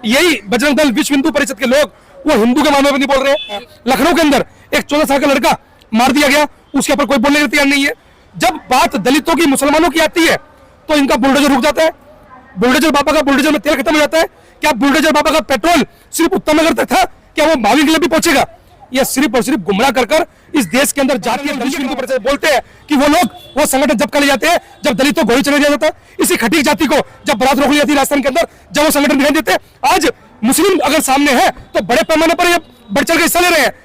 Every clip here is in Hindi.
यही बजरंग दल विश्व हिंदू परिषद के लोग वो हिंदू के मामले में नहीं बोल रहे हैं। लखनऊ के अंदर एक 14 साल का लड़का मार दिया गया, उसके ऊपर कोई बोलने का तैयार नहीं है। जब बात दलितों की, मुसलमानों की आती है तो इनका बुलडोजर रुक जाता है। बुलडोजर बाबा का बुलडोजर में तेल खत्म हो जाता है। क्या बुलडोजर बाबा का पेट्रोल सिर्फ उत्तम नगर तक था? क्या वो भावी के लिए भी पहुंचेगा? यह सिर्फ और सिर्फ गुमराह कर इस देश के अंदर जातीय दलित हिंदू परिषद बोलते हैं कि वो लोग वो संगठन जब कर जाते हैं जब दलितों को गोली चला दिया जाता है, इसी खटीक जाति को जब बारात रोक ली जाती है राजस्थान के अंदर, जब वो संगठन दिखाई देते हैं। आज मुस्लिम अगर सामने है तो बड़े पैमाने पर ये बढ़ चढ़ के हिस्सा ले रहे हैं।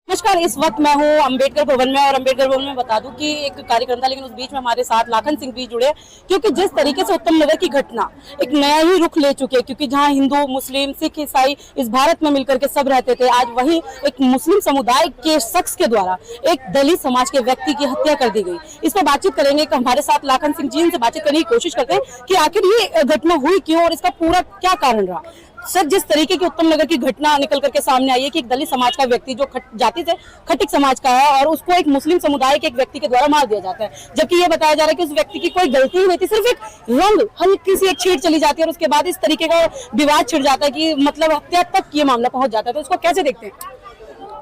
नमस्कार, इस वक्त मैं हूँ अंबेडकर भवन में और अंबेडकर भवन में बता दूं कि एक कार्यक्रम था, लेकिन उस बीच में हमारे साथ लाखन सिंह भी जुड़े, क्योंकि जिस तरीके से उत्तम नगर की घटना एक नया ही रुख ले चुकी है। क्योंकि जहां हिंदू, मुस्लिम, सिख, ईसाई इस भारत में मिलकर के सब रहते थे, आज वही एक मुस्लिम समुदाय के शख्स के द्वारा एक दलित समाज के व्यक्ति की हत्या कर दी गई। इस पर बातचीत करेंगे। हमारे साथ लाखन सिंह जी, इनसे बातचीत करने की कोशिश करते हैं कि आखिर ये घटना हुई क्यों और इसका पूरा क्या कारण रहा। सर, जिस तरीके की उत्तम नगर की घटना निकल करके सामने आई है कि एक दलित समाज का व्यक्ति जो जाति से खटिक समाज का है और उसको एक मुस्लिम समुदाय के एक व्यक्ति के द्वारा मार दिया जाता है, जबकि ये बताया जा रहा है कि उस व्यक्ति की कोई गलती नहीं थी, सिर्फ एक रंग हल्की सी एक छीड़ चली जाती है और उसके बाद इस तरीके का विवाद छिड़ जाता है कि मतलब हत्या तक ये मामला पहुंच जाता है। तो उसको कैसे देखते हैं?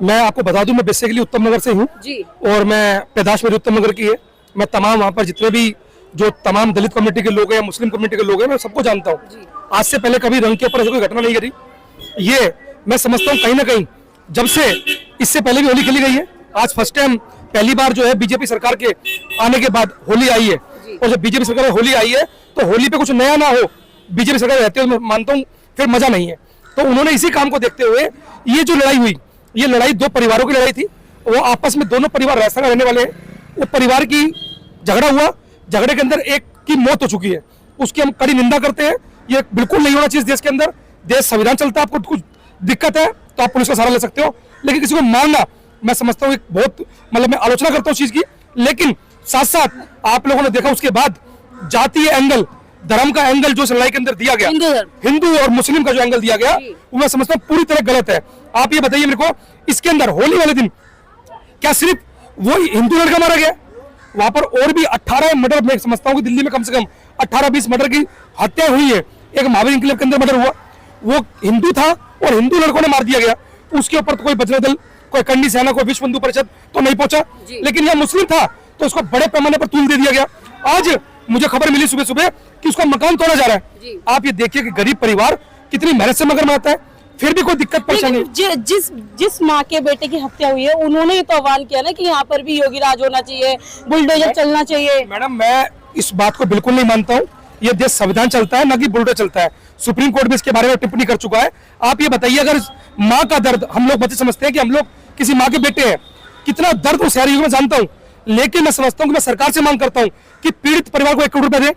मैं आपको बता दूं, मैं बेसिकली उत्तम नगर से हूँ और मैं पैदाश मेरी उत्तम नगर की है। मैं तमाम वहाँ पर जितने भी जो तमाम दलित कम्युनिटी के लोग हैं, मुस्लिम कम्युनिटी के लोग हैं, मैं सबको जानता हूँ। आज से पहले कभी रंग के ऊपर ऐसी कोई घटना नहीं करी। ये मैं समझता हूँ कहीं ना कहीं जब से इससे पहले भी होली खेली गई है, आज फर्स्ट टाइम पहली बार जो है बीजेपी सरकार के आने के बाद होली आई है। और जब बीजेपी सरकार होली आई है तो होली पे कुछ नया ना हो, बीजेपी सरकार रहते हुए मैं मानता हूँ फिर मजा नहीं है। तो उन्होंने इसी काम को देखते हुए ये जो लड़ाई हुई, ये लड़ाई दो परिवारों की लड़ाई थी। वो आपस में दोनों परिवार राजस्थान में रहने वाले हैं। वो परिवार की झगड़ा हुआ, झगड़े के अंदर एक की मौत हो चुकी है, उसकी हम कड़ी निंदा करते हैं। ये बिल्कुल नहीं होना चाहिए देश के अंदर। देश संविधान चलता है, आपको कुछ दिक्कत है तो आप पुलिस का सहारा ले सकते हो, लेकिन किसी को मारना मैं समझता हूँ एक बहुत मतलब मैं आलोचना करता हूँ चीज की। लेकिन साथ साथ आप लोगों ने देखा उसके बाद जातीय एंगल, धर्म का एंगल जो लड़ाई के अंदर दिया गया, हिंदू और मुस्लिम का जो एंगल दिया गया, वो मैं समझता हूँ पूरी तरह गलत है। आप ये बताइए मेरे को, इसके अंदर होली वाले दिन क्या सिर्फ वो हिंदू लड़का मारा गया? वहां पर और भी 18 मर्डर, मैं समझता हूँ कि दिल्ली में कम से कम 18-20 मर्डर की हत्या हुई है। एक महावीर इंक्लेव के अंदर मर्डर हुआ, वो हिंदू था और हिंदू लड़कों ने मार दिया गया। उसके ऊपर तो कोई बजरंग दल, कोई कंडी सेना, कोई विश्व हिंदू परिषद तो नहीं पहुंचा, लेकिन यह मुस्लिम था तो उसको बड़े पैमाने पर तूल दे दिया गया। आज मुझे खबर मिली सुबह सुबह कि उसका मकान तोड़ा जा रहा है। आप ये देखिए कि गरीब परिवार कितनी मेहनत से मगर बनाता है, फिर भी कोई दिक्कत परेशानी। जिस माँ के बेटे की हत्या हुई है उन्होंने तो आह्वान किया ना कि यहाँ पर भी योगी राज होना चाहिए, बुलडोजर चलना चाहिए। मैडम, मैं इस बात को बिल्कुल नहीं मानता हूँ। ये देश संविधान चलता है, ना कि बुलडोजर चलता है। सुप्रीम कोर्ट भी इसके बारे में टिप्पणी कर चुका है। आप ये बताइए, अगर माँ का दर्द, हम लोग बच्चे समझते हैं कि हम लोग किसी माँ के बेटे हैं, कितना दर्द उस शहरी में जानता हूँ, लेकिन मैं समझता हूँ कि मैं सरकार से मांग करता हूँ कि पीड़ित परिवार को 1 करोड़ रुपए दे,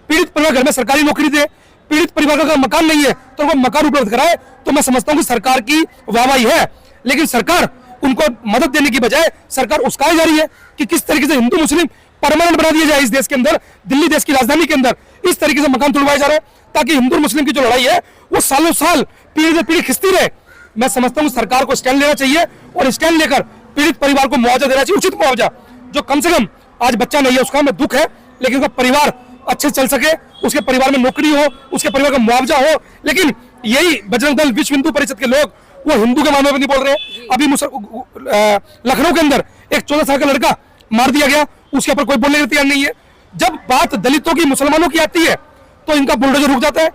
पीड़ित परिवार घर में सरकारी नौकरी दे, पीड़ित परिवार का मकान नहीं है तो वो मकान उपलब्ध कराए। तो मैं समझता हूँ कि सरकार की वाहवाही है, लेकिन सरकार उनको मदद देने की बजाय सरकार उस्काई जा रही है कि किस तरीके से हिंदू मुस्लिम परमानेंट बना दिया जाए इस देश के अंदर। दिल्ली देश की राजधानी के अंदर इस तरीके से मकान तोड़वाया जा रहा है ताकि हिंदू मुस्लिम की जो लड़ाई है वो सालों साल पीढ़ी से पीढ़ी खिंचती रहे। मैं समझता हूँ सरकार को स्टैंड लेना चाहिए और स्टैंड लेकर पीड़ित परिवार को मुआवजा देना चाहिए, उचित मुआवजा, जो कम से कम आज बच्चा नहीं है उसका हमें दुख है, लेकिन उसका परिवार अच्छे से चल सके, उसके परिवार में नौकरी हो, उसके परिवार का मुआवजा हो। लेकिन यही बजरंग दल विश्व हिंदू परिषद के लोग वो हिंदू के मामले में नहीं बोल रहे हैं। अभी लखनऊ के अंदर एक 14 साल का लड़का मार दिया गया, उसके ऊपर कोई बोलने का तैयार नहीं है। जब बात दलितों की, मुसलमानों की आती है तो इनका बुलडोजर रुक जाता है।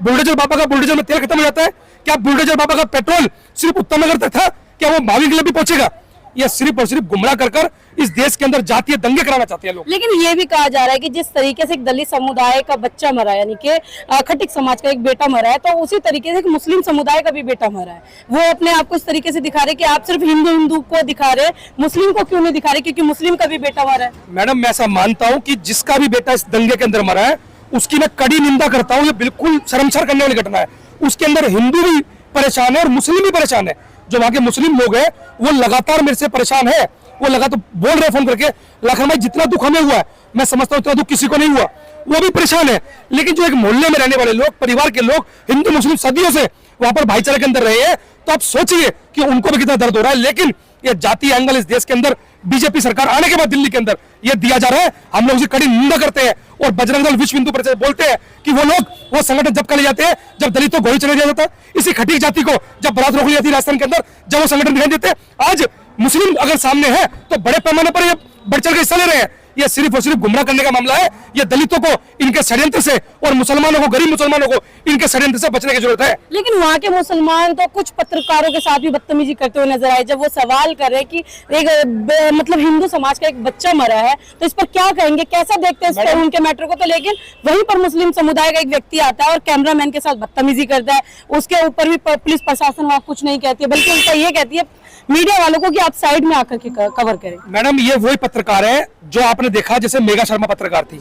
बुलडोजर बाबा का बुलडोजर में तेल खत्म हो जाता है। क्या बुलडोजर बाबा का पेट्रोल सिर्फ उत्तम नगर तक था? क्या वो भावी के लिए भी पहुंचेगा? यह सिर्फ और सिर्फ गुमराह कर इस देश के अंदर जातीय दंगे कराना चाहते हैं लोग। लेकिन ये भी कहा जा रहा है कि जिस तरीके से एक दलित समुदाय का बच्चा मरा है, यानी कि खटिक समाज का एक बेटा मरा है, तो उसी तरीके से एक मुस्लिम समुदाय का भी बेटा मरा है। वो अपने आप को इस तरीके से दिखा रहे कि आप सिर्फ हिंदू को दिखा रहे, मुस्लिम को क्यों नहीं दिखा रहे, क्योंकि मुस्लिम का भी बेटा मरा है। मैडम, मैं ऐसा मानता हूँ कि जिसका भी बेटा इस दंगे के अंदर मरा है उसकी मैं कड़ी निंदा करता हूँ। ये बिल्कुल शर्मसार करने वाली घटना है। उसके अंदर हिंदू भी परेशान है और मुस्लिम भी परेशान है। जो वहाँ के मुस्लिम लोग हैं वो लगातार मेरे से परेशान है, वो लगातार बोल रहे फोन करके, लाखन भाई जितना दुख हमें हुआ है मैं समझता हूँ उतना दुख किसी को नहीं हुआ, वो भी परेशान है। लेकिन जो एक मोहल्ले में रहने वाले लोग, परिवार के लोग, हिंदू मुस्लिम सदियों से वहां पर भाईचारे के अंदर रहे हैं, तो आप सोचिए कि उनको भी कितना दर्द हो रहा है। लेकिन ये जाति एंगल इस देश के अंदर बीजेपी सरकार आने के बाद दिल्ली के अंदर ये दिया जा रहा है। हम लोग उसकी कड़ी निंदा करते हैं और बजरंग दल विश्व हिंदू परिषद बोलते हैं कि वो लोग वो संगठन जब कर जाते हैं जब दलितों को गोली चला जाता है, इसी खटीक जाति को जब बरात रोक ली जाती है राजस्थान के अंदर, जब वो संगठन दिखाई देते हैं। आज मुस्लिम अगर सामने है तो बड़े पैमाने पर ये बढ़ चढ़ के हिस्सा ले रहे हैं। ये सिर्फ और सिर्फ गुमराह करने का मामला है। ये दलितों को इनके षड्यंत्र से और मुसलमानों को, गरीब मुसलमानों को इनके षड्यंत्र से बचने की जरूरत है। लेकिन वहाँ के मुसलमान तो कुछ पत्रकारों के साथ भी बदतमीजी करते हुए नजर आए जब वो सवाल कर रहे कि एक मतलब हिंदू समाज का एक बच्चा मरा है, तो इस पर क्या कहेंगे, कैसा देखते हैं इस पर उनके मैटर को। तो लेकिन वहीं पर मुस्लिम समुदाय का एक व्यक्ति आता है और कैमरामैन के साथ बदतमीजी करता है, उसके ऊपर भी पुलिस प्रशासन वहाँ कुछ नहीं कहती है, बल्कि उनका ये कहती है मीडिया वालों को कि आप साइड में आकर के कवर करें। मैडम ये वही पत्रकार है जो आपने देखा जैसे मेघा शर्मा पत्रकार थी,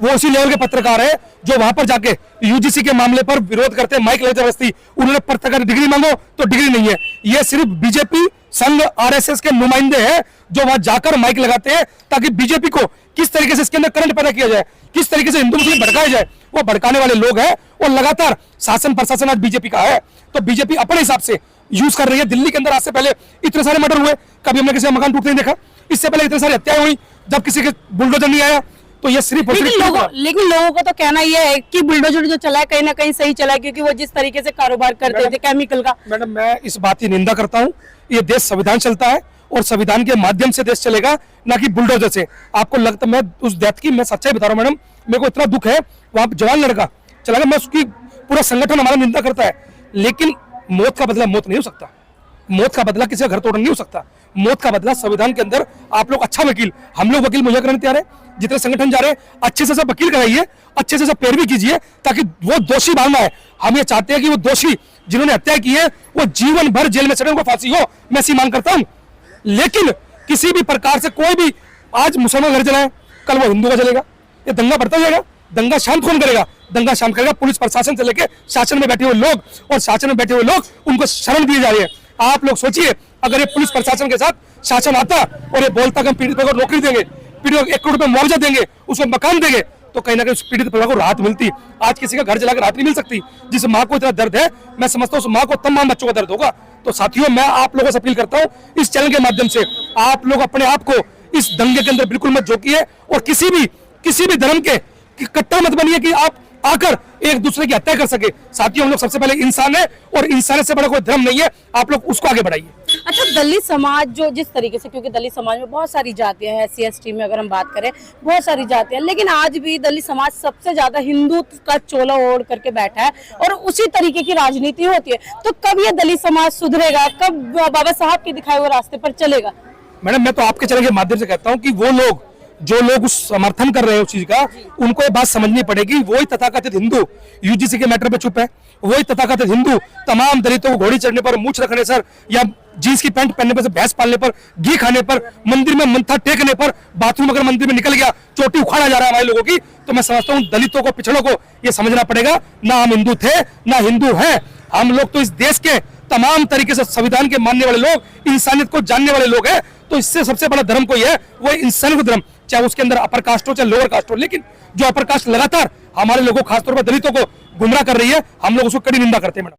वो उसी लेवल के पत्रकार है जो वहां पर जाके यूजीसी के मामले पर विरोध करते, माइक लगा जबरदस्ती, उन्होंने पत्रकार डिग्री मांगो तो डिग्री नहीं है। ये सिर्फ बीजेपी संघ आरएसएस के नुमाइंदे हैं जो वहां जाकर माइक लगाते हैं ताकि बीजेपी को किस तरीके से इसके अंदर करंट पैदा किया जाए, किस तरीके से हिंदू मुस्लिम भड़काया जाए। वो भड़काने वाले लोग हैं और लगातार शासन प्रशासन आज बीजेपी का है, तो बीजेपी अपने हिसाब से यूज कर रही है। दिल्ली के अंदर आज से पहले इतने सारे मर्डर हुए, कभी हमने किसी का मकान टूटते नहीं देखा। इससे पहले इतने सारी हत्याएं हुई जब किसी के बुलडोजर नहीं आया। तो ये सिर्फ लेकिन लोगों को तो कहना यह है कि बुलडोजर जो चला है कहीं ना कहीं सही चला है, क्योंकि वो जिस तरीके से कारोबार करते थे केमिकल का। मैडम मैं इस बात की निंदा करता हूँ। ये देश संविधान चलता है और संविधान के माध्यम से देश चलेगा, ना कि बुलडोजर से। आपको लगता, मैं उस डेथ की मैं सच्चाई बता रहा हूँ मैडम, मेरे को इतना दुख है। वहां जवान लड़का चला गया, मैं उसकी पूरा संगठन हमारा निंदा करता है, लेकिन मौत का बदला मौत नहीं हो सकता। मौत का बदला किसी का घर तोड़ना नहीं हो सकता। मौत का बदला संविधान के अंदर आप लोग अच्छा वकील, हम लोग वकील मुहैया कराने तैयार है। जितने संगठन जा रहे हैं अच्छे से सब वकील कराइए, अच्छे से सब पैरवी कीजिए ताकि वो दोषी मानना है। हम ये चाहते हैं कि वो दोषी जिन्होंने हत्या की है वो जीवन भर जेल में चढ़े, उनको फांसी हो, मैं ऐसी मांग करता हूं। लेकिन किसी भी प्रकार से कोई भी आज मुसलमान घर चलाए, कल वो हिंदू का चलेगा, ये दंगा बढ़ता जाएगा। दंगा शांत कौन करेगा? दंगा शांत करेगा पुलिस प्रशासन से लेकर शासन में बैठे हुए लोग, और शासन में बैठे हुए लोग उनको शरण दिए जा रहे हैं। आप लोग सोचिए, अगर ये पुलिस प्रशासन के साथ शासन आता और ये बोलता कि हम पीड़ित को नौकरी देंगे, पीड़ित को 1 करोड़ रुपए मुआवजा देंगे, उसको मकान देंगे, तो कहीं ना कहीं उस पीड़ित परिवार को राहत मिलती। आज किसी का घर जलाकर राहत नहीं मिल सकती। जिस माँ को इतना दर्द है, मैं समझता हूँ उस माँ को तमाम बच्चों का दर्द होगा। तो साथियों, मैं आप लोगों से अपील करता हूँ इस चैनल के माध्यम से, आप लोग अपने आप को इस दंगे के अंदर बिल्कुल मत झोंकिए और किसी भी धर्म के कट्टा मत बनिए कि आप आकर एक दूसरे की हत्या कर सके। साथियों, हम लोग सबसे पहले इंसान है और इंसान से बड़ा कोई धर्म नहीं है। आप लोग उसको आगे बढ़ाइए। अच्छा, दलित समाज जो जिस तरीके से, क्योंकि दलित समाज में बहुत सारी जातियां हैं, SC/ST में अगर हम बात करें बहुत सारी जातियां, लेकिन आज भी दलित समाज सबसे ज्यादा हिंदू का चोला ओढ़ करके बैठा है और उसी तरीके की राजनीति होती है। तो कब ये दलित समाज सुधरेगा, कब बाबा साहब के दिखाए हुए रास्ते पर चलेगा? मैडम मैं तो आपके चैनल के माध्यम से कहता हूँ कि वो लोग जो लोग उस समर्थन कर रहे हैं उस चीज का, उनको ये बात समझनी पड़ेगी। वही तथाकथित हिंदू यूजीसी के मैटर पे चुप है, वही तथाकथित हिंदू तमाम दलितों को घोड़ी चढ़ने पर, मूछ रखने सर या जींस की पैंट पहनने पर, भैंस पालने पर, घी खाने पर, मंदिर में मंथा टेकने पर, बाथरूम अगर मंदिर में निकल गया चोटी उखाड़ा जा रहा है हमारे लोगों की। तो मैं समझता हूँ दलितों को, पिछड़ों को ये समझना पड़ेगा, ना हम हिंदू थे ना हिंदू हैं। हम लोग तो इस देश के तमाम तरीके से संविधान के मानने वाले लोग, इंसानियत को जानने वाले लोग हैं। तो इससे सबसे बड़ा धर्म कोई है वो इंसानियत धर्म, चाहे उसके अंदर अपर कास्ट हो चाहे लोअर कास्ट हो। लेकिन जो अपर कास्ट लगातार हमारे लोगों, खासतौर पर दलितों को गुमराह कर रही है, हम लोग उसको कड़ी निंदा करते हैं मैडम।